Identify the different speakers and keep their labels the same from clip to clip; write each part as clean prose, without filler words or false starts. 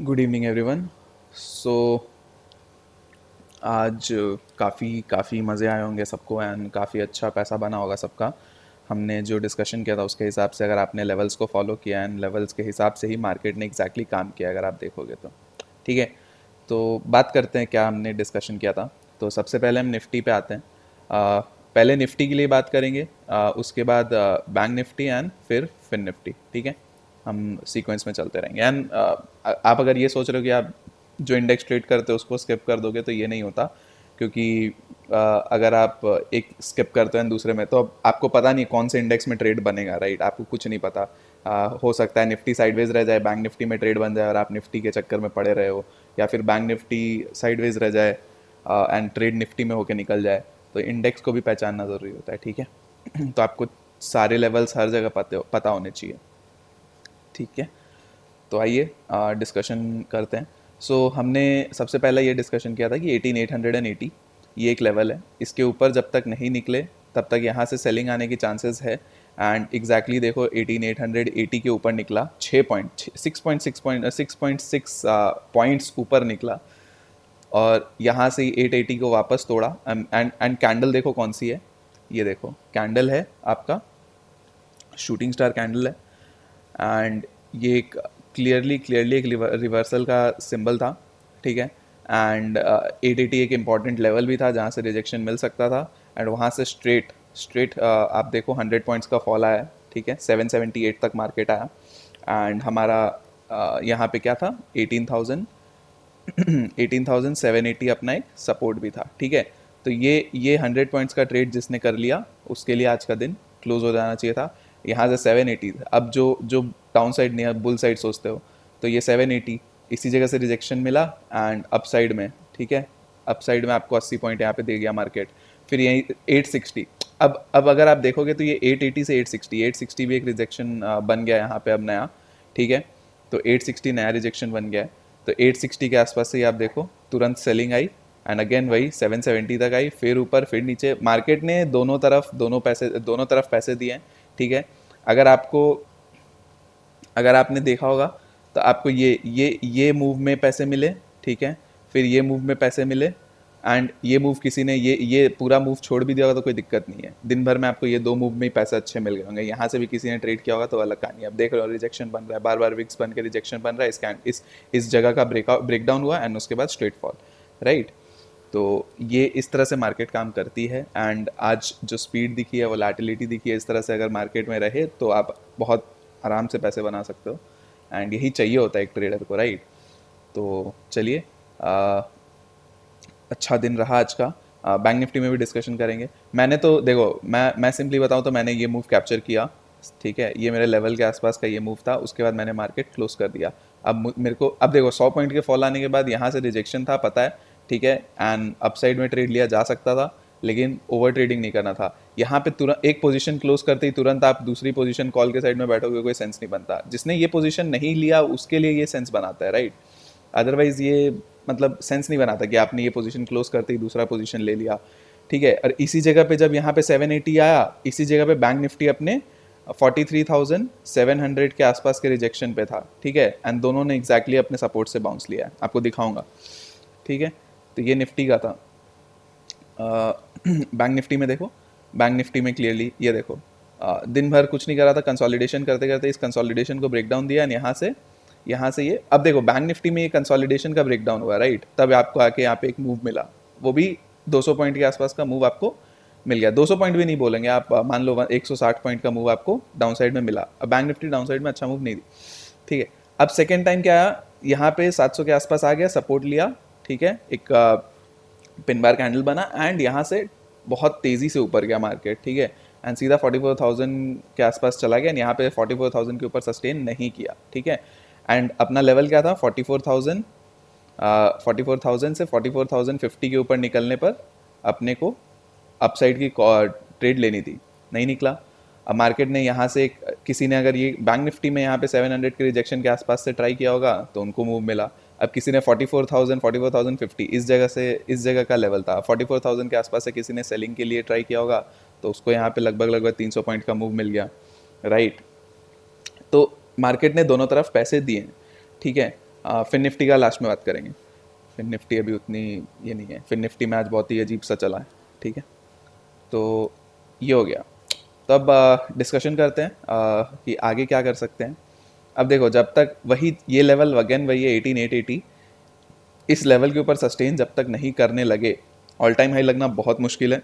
Speaker 1: Good evening everyone. सो आज काफ़ी काफ़ी मज़े आए होंगे सबको एंड काफ़ी अच्छा पैसा बना होगा सबका। हमने जो डिस्कशन किया था उसके हिसाब से अगर आपने लेवल्स को फॉलो किया एंड लेवल्स के हिसाब से ही मार्केट ने एग्जैक्टली काम किया अगर आप देखोगे तो ठीक है। तो बात करते हैं क्या हमने डिस्कशन किया था। तो सबसे पहले हम निफ्टी पे आते हैं। पहले निफ्टी के लिए बात करेंगे, उसके बाद बैंक निफ्टी एंड फिर फिन निफ्टी। ठीक है, हम सीक्वेंस में चलते रहेंगे एंड आप अगर ये सोच रहे हो कि आप जो इंडेक्स ट्रेड करते हो उसको स्किप कर दोगे तो ये नहीं होता, क्योंकि अगर आप एक स्किप करते हैं दूसरे में तो अब आपको पता नहीं कौन से इंडेक्स में ट्रेड बनेगा, राइट। आपको कुछ नहीं पता। हो सकता है निफ्टी साइडवेज रह जाए, बैंक निफ्टी में ट्रेड बन जाए और आप निफ्टी के चक्कर में पड़े रहे हो, या फिर बैंक निफ्टी साइडवेज रह जाए एंड ट्रेड निफ्टी में होकर निकल जाए। तो इंडेक्स को भी पहचानना ज़रूरी होता है, ठीक है। तो आपको सारे लेवल्स हर जगह पता होने चाहिए, ठीक है। तो आइए डिस्कशन करते हैं। हमने सबसे पहले ये डिस्कशन किया था कि 18,880 ये एक लेवल है, इसके ऊपर जब तक नहीं निकले तब तक यहाँ से सेलिंग आने की चांसेस है। एंड एग्जैक्टली देखो 18,880 के ऊपर निकला, 6.6 पॉइंट्स ऊपर निकला और यहाँ से 880 को वापस तोड़ा। एंड कैंडल देखो कौन सी है, ये देखो कैंडल है आपका शूटिंग स्टार कैंडल है। एंड ये एक क्लियरली क्लियरली एक रिवर्सल का सिंबल था, ठीक है। एंड 880 एक इम्पॉर्टेंट लेवल भी था जहाँ से रिजेक्शन मिल सकता था। एंड वहाँ से स्ट्रेट स्ट्रेट आप देखो 100 पॉइंट्स का फॉल आया है, ठीक है। 778 तक मार्केट आया एंड हमारा यहाँ पे क्या था 18,780 अपना एक सपोर्ट भी था, ठीक है। तो ये 100 पॉइंट्स का ट्रेड जिसने कर लिया उसके लिए आज का दिन क्लोज हो जाना चाहिए था। यहाँ से 780, अब जो जो डाउन साइड नहीं बुल साइड सोचते हो तो ये 780 इसी जगह से रिजेक्शन मिला एंड अप साइड में, ठीक है। अप साइड में आपको 80 पॉइंट यहाँ पे दे गया मार्केट। फिर यही 860, अब अगर आप देखोगे तो ये 880 से 860 भी एक रिजेक्शन बन गया यहाँ पे अब नया, ठीक है। तो 860 नया रिजेक्शन बन गया है। तो 860 के आसपास से ही आप देखो तुरंत सेलिंग आई एंड अगेन वही 770 तक आई, फिर ऊपर फिर नीचे। मार्केट ने दोनों तरफ पैसे दिए हैं, ठीक है। अगर आपको अगर आपने देखा होगा तो आपको ये मूव में पैसे मिले, ठीक है। फिर ये मूव में पैसे मिले एंड ये मूव किसी ने ये पूरा मूव छोड़ भी दिया होगा तो कोई दिक्कत नहीं है। दिन भर में आपको ये दो मूव में ही पैसे अच्छे मिल गए होंगे। यहाँ से भी किसी ने ट्रेड किया होगा तो अलग कहानी है। अब देख रहे हो रिजेक्शन बन रहा है, बार बार विक्स बन के रिजेक्शन बन रहा है। इस जगह का ब्रेकडाउन हुआ एंड उसके बाद स्ट्रेट फॉल, राइट। तो ये इस तरह से मार्केट काम करती है एंड आज जो स्पीड दिखी है, वोलेटिलिटी दिखी है, इस तरह से अगर मार्केट में रहे तो आप बहुत आराम से पैसे बना सकते हो एंड यही चाहिए होता है एक ट्रेडर को, राइट। तो चलिए, अच्छा दिन रहा आज का। बैंक निफ्टी में भी डिस्कशन करेंगे। मैंने तो देखो, मैं सिंपली बताऊँ तो मैंने ये मूव कैप्चर किया, ठीक है। ये मेरे लेवल के आसपास का ये मूव था, उसके बाद मैंने मार्केट क्लोज कर दिया। अब मेरे को अब देखो 100 पॉइंट के फॉल आने के बाद यहाँ से रिजेक्शन था, पता है, ठीक है। एंड अपसाइड में ट्रेड लिया जा सकता था लेकिन ओवर ट्रेडिंग नहीं करना था। यहाँ पे तुरंत एक पोजीशन क्लोज करते ही तुरंत आप दूसरी पोजीशन कॉल के साइड में बैठोगे, कोई सेंस नहीं बनता। जिसने ये पोजीशन नहीं लिया उसके लिए ये सेंस बनाता है, राइट। अदरवाइज ये मतलब सेंस नहीं बनाता कि आपने ये पोजीशन क्लोज करते ही दूसरा पोजीशन ले लिया, ठीक है। और इसी जगह पे जब यहाँ पे 780 आया, इसी जगह पे बैंक निफ्टी अपने 43,700 के आसपास के रिजेक्शन पे था, ठीक है। एंड दोनों ने एग्जैक्टली अपने सपोर्ट से बाउंस लिया है, आपको दिखाऊंगा, ठीक है। तो ये निफ्टी का था। बैंक निफ्टी में देखो, बैंक निफ्टी में क्लियरली ये देखो, दिन भर कुछ नहीं करा था, कंसोलिडेशन करते करते इस कंसोलिडेशन को ब्रेकडाउन दिया एंड यहाँ से ये अब देखो बैंक निफ्टी में ये कंसोलिडेशन का ब्रेकडाउन हुआ, राइट। तब आपको आके यहाँ पे एक मूव मिला, वो भी 200 पॉइंट के आसपास का मूव आपको मिल गया। 200 पॉइंट भी नहीं बोलेंगे आप, मान लो 160 पॉइंट का मूव आपको डाउन साइड में मिला। अब बैंक निफ्टी डाउन साइड में अच्छा मूव नहीं दी, ठीक है। अब सेकेंड टाइम क्या आया, यहाँ पे 700 के आसपास आ गया, सपोर्ट लिया, ठीक है। एक पिन बार कैंडल बना एंड यहाँ से बहुत तेज़ी से ऊपर गया मार्केट, ठीक है। एंड सीधा 44,000 के आसपास चला गया एंड यहाँ पे 44,000 के ऊपर सस्टेन नहीं किया, ठीक है। एंड अपना लेवल क्या था 44,000, 44,000 से 44,050 के ऊपर निकलने पर अपने को अपसाइड की ट्रेड लेनी थी, नहीं निकला। अब मार्केट ने यहाँ से किसी ने अगर ये बैंक निफ्टी में यहाँ पे 700 के रिजेक्शन के आसपास से ट्राई किया होगा तो उनको मूव मिला। अब किसी ने 44,000 44,050 इस जगह का लेवल था, 44,000 के आसपास से किसी ने सेलिंग के लिए ट्राई किया होगा तो उसको यहाँ पे लगभग 300 पॉइंट का मूव मिल गया, राइट। तो मार्केट ने दोनों तरफ पैसे दिए, ठीक है। फिन निफ्टी का लास्ट में बात करेंगे। फिन निफ्टी अभी उतनी ये नहीं है, फिन निफ्टी में आज बहुत ही अजीब सा चला है, ठीक है। तो ये हो गया। तो अब डिस्कशन करते हैं कि आगे क्या कर सकते हैं। अब देखो, जब तक वही ये लेवल अगेन वही है 18,880, इस लेवल के ऊपर सस्टेन जब तक नहीं करने लगे, ऑल टाइम हाई लगना बहुत मुश्किल है,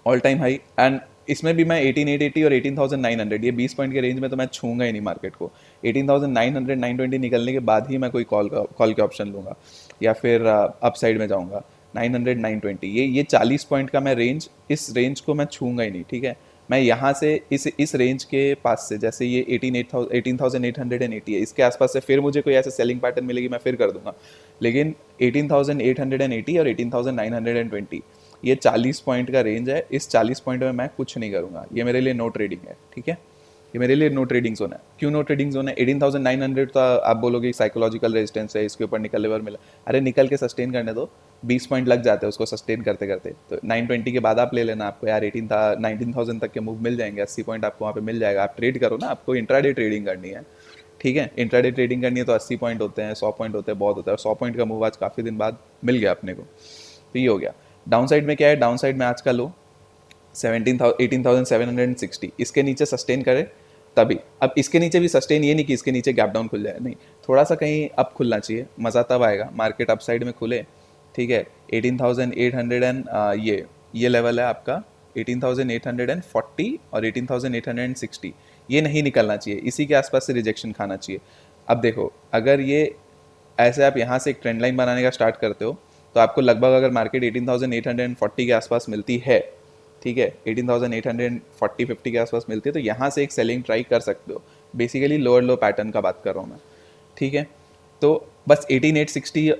Speaker 1: ऑल टाइम हाई। एंड इसमें भी मैं 18,880 और 18,900, ये 20 पॉइंट के रेंज में तो मैं छूंगा ही नहीं मार्केट को। 18,900 920 निकलने के बाद ही मैं कोई कॉल के ऑप्शन लूँगा या फिर अपसाइड में जाऊँगा। 900 920, ये 40 पॉइंट का मैं रेंज, इस रेंज को मैं छूंगा ही नहीं, ठीक है। मैं यहाँ से इस रेंज के पास से, जैसे ये 18,880 है, इसके आसपास से फिर मुझे कोई ऐसे सेलिंग पैटर्न मिलेगी मैं फिर कर दूंगा। लेकिन 18,880 और 18,920, ये 40 पॉइंट का रेंज है, इस 40 पॉइंट में मैं कुछ नहीं करूँगा, ये मेरे लिए नो ट्रेडिंग है, ठीक है। ये मेरे लिए नो ट्रेडिंग जोन है। क्यों नो ट्रेडिंग जोन है? 18,900 तो आप बोलोगे साइकोलॉजिकल रेजिस्टेंस है, इसके ऊपर निकलने पर मिला। अरे निकल के सस्टेन करने दो, 20 पॉइंट लग जाते हैं उसको सस्टेन करते करते। तो 920 के बाद आप ले लेना, आपको यार 19,000 तक के मूव मिल जाएंगे, 80 पॉइंट आपको वहाँ पे मिल जाएगा। आप ट्रेड करो ना, आपको इंट्राडे ट्रेडिंग करनी है, ठीक है। इंट्राडे ट्रेडिंग करनी है तो 80 पॉइंट होते हैं, 100 पॉइंट होते हैं, बहुत होता है। 100 पॉइंट का मूव आज काफ़ी दिन बाद मिल गया अपने को, तो ये हो गया। डाउन साइड में क्या है? डाउन साइड में आज का लो 18,760, इसके नीचे सस्टेन करे तभी। अब इसके नीचे भी सस्टेन, ये नहीं कि इसके नीचे गैप डाउन खुल जाए, नहीं, थोड़ा सा कहीं अप खुलना चाहिए, मज़ा तब आएगा मार्केट अप साइड में खुले, ठीक है। 18,800 एंड ये लेवल है आपका 18,840 और 18,860, ये नहीं निकलना चाहिए, इसी के आसपास से रिजेक्शन खाना चाहिए। अब देखो, अगर ये ऐसे आप यहाँ से एक ट्रेंड लाइन बनाने का स्टार्ट करते हो, तो आपको लगभग, अगर मार्केट 18,840 के आसपास मिलती है, ठीक है, 18,840-50 के आसपास मिलती है, तो यहाँ से एक सेलिंग ट्राई कर सकते हो। बेसिकली लोअर लो पैटर्न का बात कर रहा हूँ मैं, ठीक है। तो बस 18,860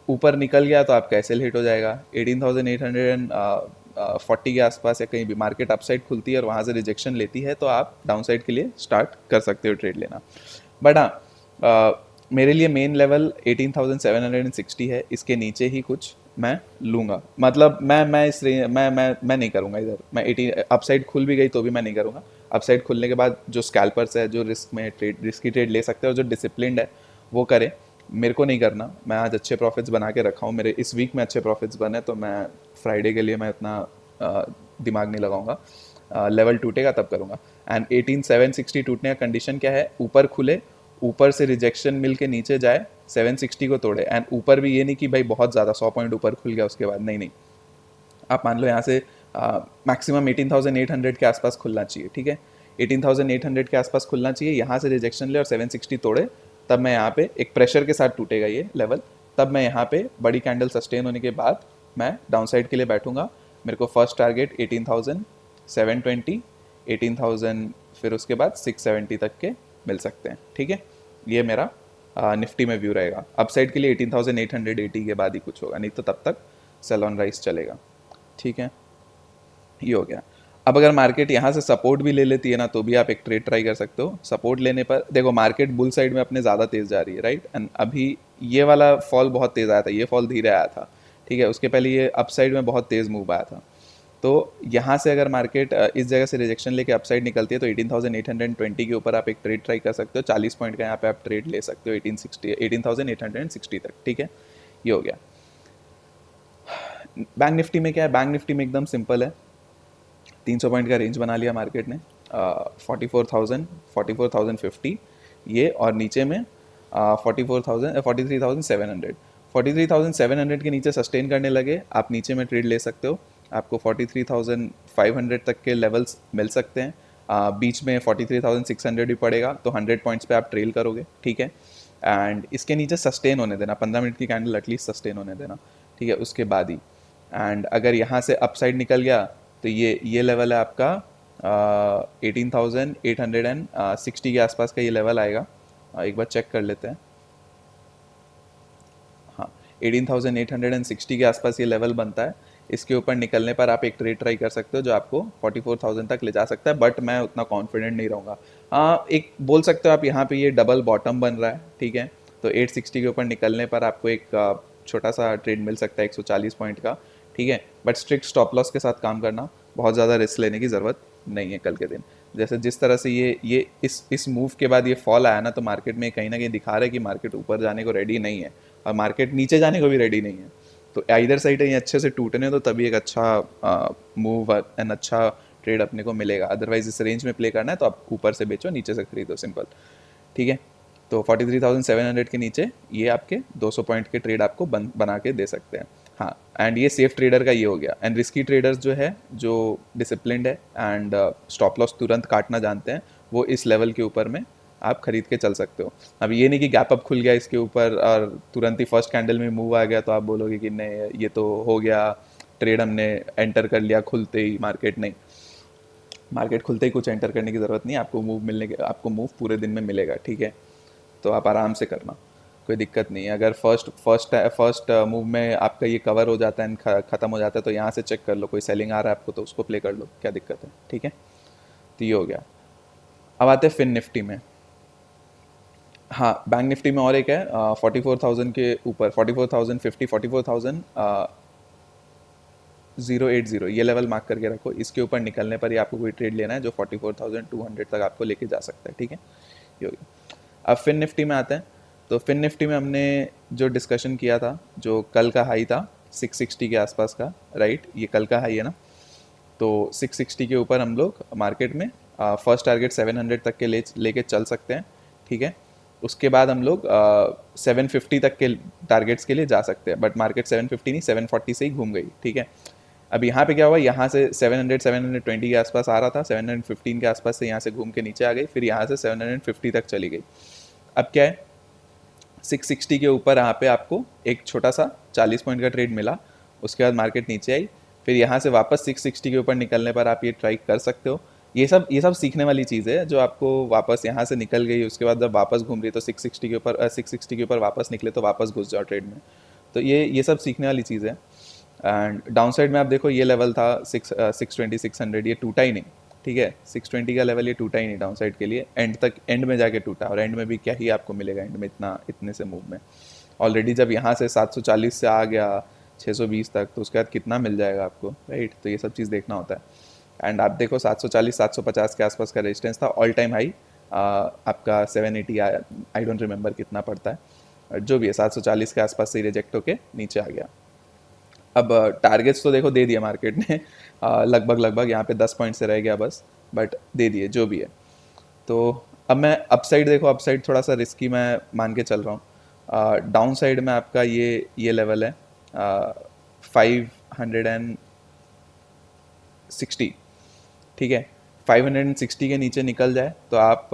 Speaker 1: ऊपर निकल गया तो आपका एसएल हिट हो जाएगा। 18,840 के आसपास या कहीं भी मार्केट अपसाइड खुलती है और वहाँ से रिजेक्शन लेती है, तो आप डाउन साइड के लिए स्टार्ट कर सकते हो ट्रेड लेना। बट हाँ, मेरे लिए मेन लेवल 18,760 है, इसके नीचे ही कुछ मैं लूँगा। मतलब मैं इस मैं नहीं करूँगा इधर। मैं 18 अपसाइड खुल भी गई तो भी मैं नहीं करूँगा। अपसाइड खुलने के बाद जो स्कैल्पर्स है, जो रिस्की ट्रेड ले सकते हैं और जो डिसिप्लिन्ड है वो करे। मेरे को नहीं करना। मैं आज अच्छे प्रॉफिट्स बना के रखा हूँ, मेरे इस वीक में अच्छे प्रॉफिट्स बने, तो मैं फ्राइडे के लिए मैं इतना दिमाग नहीं लगाऊंगा। लेवल टूटेगा तब करूँगा। एंड 18,760 टूटने का कंडीशन क्या है? ऊपर खुले, ऊपर से रिजेक्शन मिल के नीचे जाए, 760 को तोड़े। एंड ऊपर भी ये नहीं कि भाई बहुत ज़्यादा 100 पॉइंट ऊपर खुल गया उसके बाद, नहीं नहीं। आप मान लो यहाँ से मैक्सिमम 18,800 के आसपास खुलना चाहिए, ठीक है। 18,800 के आसपास खुलना चाहिए, यहाँ से रिजेक्शन ले और 760 तोड़े, तब मैं यहाँ पे एक प्रेशर के साथ टूटेगा ये लेवल, तब मैं यहाँ पे बड़ी कैंडल सस्टेन होने के बाद मैं डाउन साइड के लिए बैठूंगा। मेरे को फर्स्ट टारगेट 18,720, 18,000, फिर उसके बाद 670 तक के मिल सकते हैं, ठीक है। ये मेरा निफ्टी में व्यू रहेगा। अपसाइड के लिए 18,880 के बाद ही कुछ होगा, नहीं तो तब तक सेल ऑन राइज चलेगा, ठीक है। ये हो गया। अब अगर मार्केट यहाँ से सपोर्ट भी ले लेती है ना, तो भी आप एक ट्रेड ट्राई कर सकते हो। सपोर्ट लेने पर देखो, मार्केट बुल साइड में अपने ज़्यादा तेज़ जा रही है, राइट। एंड अभी ये वाला फॉल बहुत तेज़ आया था, ये फॉल धीरे आया था, ठीक है। उसके पहले ये अप साइड में बहुत तेज़ मूव आया था। तो यहाँ से अगर मार्केट इस जगह से रिजेक्शन लेके अपसाइड निकलती है, तो 18,820 के ऊपर आप एक ट्रेड ट्राई कर सकते हो। 40 पॉइंट का यहाँ पे आप ट्रेड ले सकते हो 18,860 तक, ठीक है। ये हो गया। बैंक निफ्टी में क्या है? बैंक निफ्टी में एकदम सिंपल है। 300 पॉइंट का रेंज बना लिया मार्केट ने, 44,000 44,050 ये, और नीचे में 43,700 के नीचे सस्टेन करने लगे, आप नीचे में ट्रेड ले सकते हो। आपको 43,500 तक के लेवल्स मिल सकते हैं। बीच में 43,600 भी पड़ेगा, तो 100 पॉइंट्स पे आप ट्रेल करोगे, ठीक है। एंड इसके नीचे सस्टेन होने देना, 15 मिनट की कैंडल एटलीस्ट सस्टेन होने देना, ठीक है, उसके बाद ही। एंड अगर यहाँ से अपसाइड निकल गया, तो ये लेवल है आपका 18,860 के आसपास का ये लेवल आएगा। एक बार चेक कर लेते हैं। हाँ, 18,860 के आसपास ये लेवल बनता है। इसके ऊपर निकलने पर आप एक ट्रेड ट्राई कर सकते हो जो आपको 44,000 तक ले जा सकता है, बट मैं उतना कॉन्फिडेंट नहीं रहूँगा। हाँ, एक बोल सकते हो आप, यहाँ पे ये डबल बॉटम बन रहा है, ठीक है। तो 860 के ऊपर निकलने पर आपको एक छोटा सा ट्रेड मिल सकता है 140 पॉइंट का, ठीक है। बट स्ट्रिक्ट स्टॉप लॉस के साथ काम करना, बहुत ज़्यादा रिस्क लेने की ज़रूरत नहीं है कल के दिन। जैसे जिस तरह से ये इस मूव के बाद ये फॉल आया ना, तो मार्केट में कहीं ना कहीं दिखा रहा है कि मार्केट ऊपर जाने को रेडी नहीं है और मार्केट नीचे जाने को भी रेडी नहीं है। तो इधर साइड ये अच्छे से टूटने तो तभी एक अच्छा मूव एंड अच्छा ट्रेड अपने को मिलेगा। अदरवाइज इस रेंज में प्ले करना है तो आप ऊपर से बेचो, नीचे से खरीदो, सिंपल। ठीक है, तो 43,700 के नीचे ये आपके 200 पॉइंट के ट्रेड आपको बना के दे सकते हैं। हाँ, एंड ये सेफ ट्रेडर का ये हो गया। एंड रिस्की ट्रेडर्स जो है, जो डिसिप्लिन्ड है एंड स्टॉप लॉस तुरंत काटना जानते हैं, वो इस लेवल के ऊपर में आप खरीद के चल सकते हो। अब ये नहीं कि गैप अप खुल गया इसके ऊपर और तुरंत ही फर्स्ट कैंडल में मूव आ गया तो आप बोलोगे कि नहीं ये तो हो गया ट्रेड, हमने एंटर कर लिया खुलते ही मार्केट। नहीं, मार्केट खुलते ही कुछ एंटर करने की ज़रूरत नहीं, आपको मूव मिलने के आपको मूव पूरे दिन में मिलेगा। ठीक है, तो आप आराम से करना, कोई दिक्कत नहीं है। अगर फर्स्ट मूव में आपका ये कवर हो जाता है, ख़त्म हो जाता है, तो यहाँ से चेक कर लो, कोई सेलिंग आ रहा है आपको तो उसको प्ले कर लो, क्या दिक्कत है। ठीक है, तो ये हो गया। अब आते हैं फिन निफ्टी में। हाँ, बैंक निफ्टी में और एक है 44,000 के ऊपर, 44,050, 44,080, ये लेवल मार्क करके रखो। इसके ऊपर निकलने पर ही आपको कोई ट्रेड लेना है जो 44,200 तक आपको लेके जा सकता है। ठीक है, ये हो गया। अब फिन निफ्टी में आते हैं। तो फिन निफ्टी में हमने जो डिस्कशन किया था, जो कल का हाई था 660 के आसपास का, राइट, ये कल का हाई है ना, तो 660 के ऊपर हम लोग मार्केट में फर्स्ट टारगेट 700 तक के लेके चल सकते हैं। ठीक है, उसके बाद हम लोग 750 तक के टारगेट्स के लिए जा सकते हैं, बट मार्केट 750 नहीं 740 से ही घूम गई। ठीक है, अब यहाँ पे क्या हुआ, यहाँ से 700 720 के आसपास आ रहा था, 715 के आसपास से यहाँ से घूम के नीचे आ गई, फिर यहाँ से 750 तक चली गई। अब क्या है, 660 के ऊपर यहाँ पे आपको एक छोटा सा 40 पॉइंट का ट्रेड मिला, उसके बाद मार्केट नीचे आई, फिर यहाँ से वापस 660 के ऊपर निकलने पर आप ये ट्राई कर सकते हो। ये सब सीखने वाली चीज़ है, जो आपको वापस यहाँ से निकल गई, उसके बाद जब वापस घूम रही तो 660 के ऊपर वापस निकले तो वापस घुस जाओ ट्रेड में। तो ये सब सीखने वाली चीज़ है। एंड डाउन साइड में आप देखो, ये लेवल था 620 600, ये टूटा ही नहीं। ठीक है, 620 का लेवल ये टूटा ही नहीं डाउन साइड के लिए, एंड में जाके टूटा, और एंड में भी क्या ही आपको मिलेगा एंड में इतने से मूव में। ऑलरेडी जब यहाँ से 740 से आ गया 620 तक, तो उसके बाद कितना मिल जाएगा आपको, राइट। तो ये सब चीज़ देखना होता है। एंड आप देखो 740 750 के आसपास का रेजिस्टेंस था, ऑल टाइम हाई आपका 780 आया, आई डोंट रिमेंबर कितना पड़ता है, जो भी है 740 के आसपास से रिजेक्ट होके नीचे आ गया। अब टारगेट्स तो देखो दे दिया मार्केट ने, लगभग यहाँ पे 10 पॉइंट से रह गया बस, बट दे दिए जो भी है। तो अब मैं अपसाइड देखो, अपसाइड थोड़ा सा रिस्की मैं मान के चल रहा हूँ। डाउन साइड में आपका ये लेवल है 560। ठीक है, 560 के नीचे निकल जाए तो आप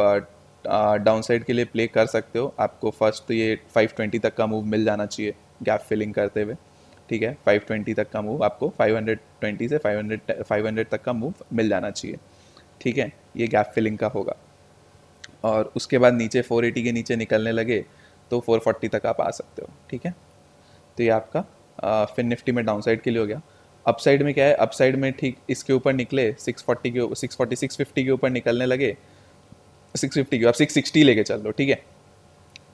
Speaker 1: डाउन साइड के लिए प्ले कर सकते हो। आपको फर्स्ट तो ये 520 तक का मूव मिल जाना चाहिए गैप फिलिंग करते हुए। ठीक है, 520 तक का मूव आपको 520 से 500 तक का मूव मिल जाना चाहिए। ठीक है, ये गैप फिलिंग का होगा। और उसके बाद नीचे 480 के नीचे निकलने लगे तो 440 तक आप आ सकते हो। ठीक है, तो ये आपका फिन निफ्टी में डाउन साइड के लिए हो गया। अपसाइड में क्या है, अपसाइड में ठीक इसके ऊपर निकले 640 650 के ऊपर निकलने लगे, 650 के आप 660 लेके चल लो। ठीक है,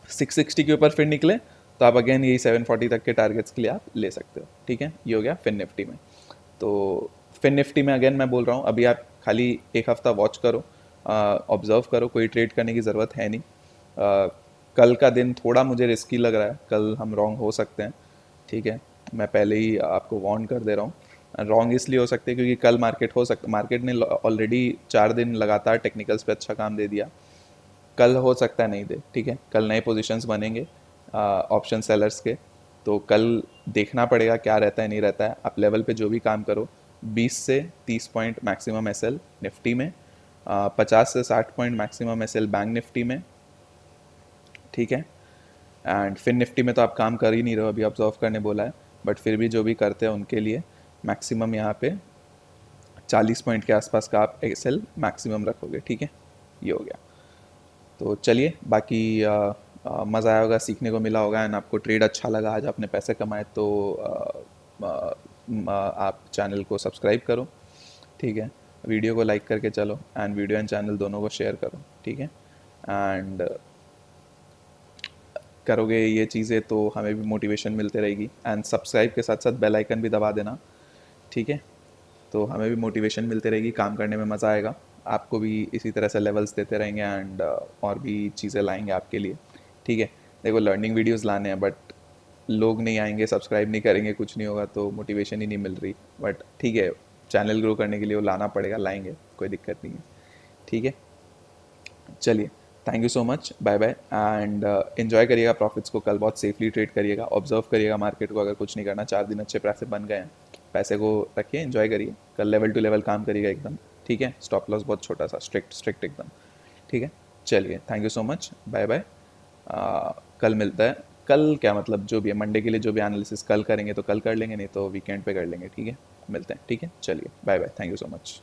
Speaker 1: 660 के ऊपर फिर निकले तो आप अगेन यही 740 तक के टारगेट्स के लिए आप ले सकते हो। ठीक है, ये हो गया फिन निफ्टी में। तो फिन निफ्टी में अगेन मैं बोल रहा हूँ, अभी आप खाली एक हफ्ता वॉच करो, ऑब्जर्व करो, कोई ट्रेड करने की ज़रूरत है नहीं। कल का दिन थोड़ा मुझे रिस्की लग रहा है, कल हम रॉन्ग हो सकते हैं। ठीक है, मैं पहले ही आपको वार्न कर दे रहा हूँ। रॉन्ग इसलिए हो सकते हैं क्योंकि कल मार्केट ने ऑलरेडी 4 दिन लगातार टेक्निकल्स पे अच्छा काम दे दिया, कल हो सकता है नहीं दे। ठीक है, कल नए पोजीशंस बनेंगे ऑप्शन सेलर्स के, तो कल देखना पड़ेगा क्या रहता है नहीं रहता है। आप लेवल पे जो भी काम करो, 20 से 30 पॉइंट मैक्सिमम एसएल निफ्टी में, 50 से 60 point maximum SL bank Nifty में। ठीक है, एंड फिन निफ्टी में तो आप काम कर ही नहीं रहे हो, अभी ऑब्जर्व करने बोला है, बट फिर भी जो भी करते हैं उनके लिए मैक्सिमम यहाँ पे 40 पॉइंट के आसपास का आप एसएल मैक्सिमम रखोगे। ठीक है, ये हो गया। तो चलिए, बाकी मज़ा आया होगा, सीखने को मिला होगा, एंड आपको ट्रेड अच्छा लगा, आज आपने पैसे कमाए, तो आप चैनल को सब्सक्राइब करो। ठीक है, वीडियो को लाइक करके चलो, एंड वीडियो एंड चैनल दोनों को शेयर करो। ठीक है, एंड करोगे ये चीज़ें तो हमें भी मोटिवेशन मिलती रहेगी, एंड सब्सक्राइब के साथ साथ बेल आइकन भी दबा देना। ठीक है, तो हमें भी मोटिवेशन मिलती रहेगी, काम करने में मज़ा आएगा। आपको भी इसी तरह से लेवल्स देते रहेंगे एंड और भी चीज़ें लाएंगे आपके लिए, ठीक है। देखो लर्निंग वीडियोस लाने हैं, बट लोग नहीं आएंगे, सब्सक्राइब नहीं करेंगे, कुछ नहीं होगा, तो मोटिवेशन ही नहीं मिल रही। बट ठीक है, चैनल ग्रो करने के लिए वो लाना पड़ेगा, लाएंगे, कोई दिक्कत नहीं है, ठीक है। चलिए, thank you so much, bye bye and enjoy करिएगा प्रॉफिट्स को, कल बहुत सेफली ट्रेड करिएगा, ऑब्जर्व करिएगा मार्केट को। अगर कुछ नहीं करना, 4 दिन अच्छे पैसे बन गए हैं, पैसे को रखिए, इन्जॉय करिए, कल लेवल टू लेवल काम करिएगा एकदम, ठीक है। स्टॉप लॉस बहुत छोटा सा, स्ट्रिक्ट स्ट्रिक्ट एकदम, ठीक है। चलिए, thank you so much, bye bye. कल मिलता है, कल क्या मतलब जो भी है, मंडे के लिए जो भी एनालिसिस कल करेंगे तो कल कर लेंगे, नहीं तो वीकेंड पे कर लेंगे, ठीक है। मिलते हैं, ठीक है। चलिए, bye bye, thank you so much.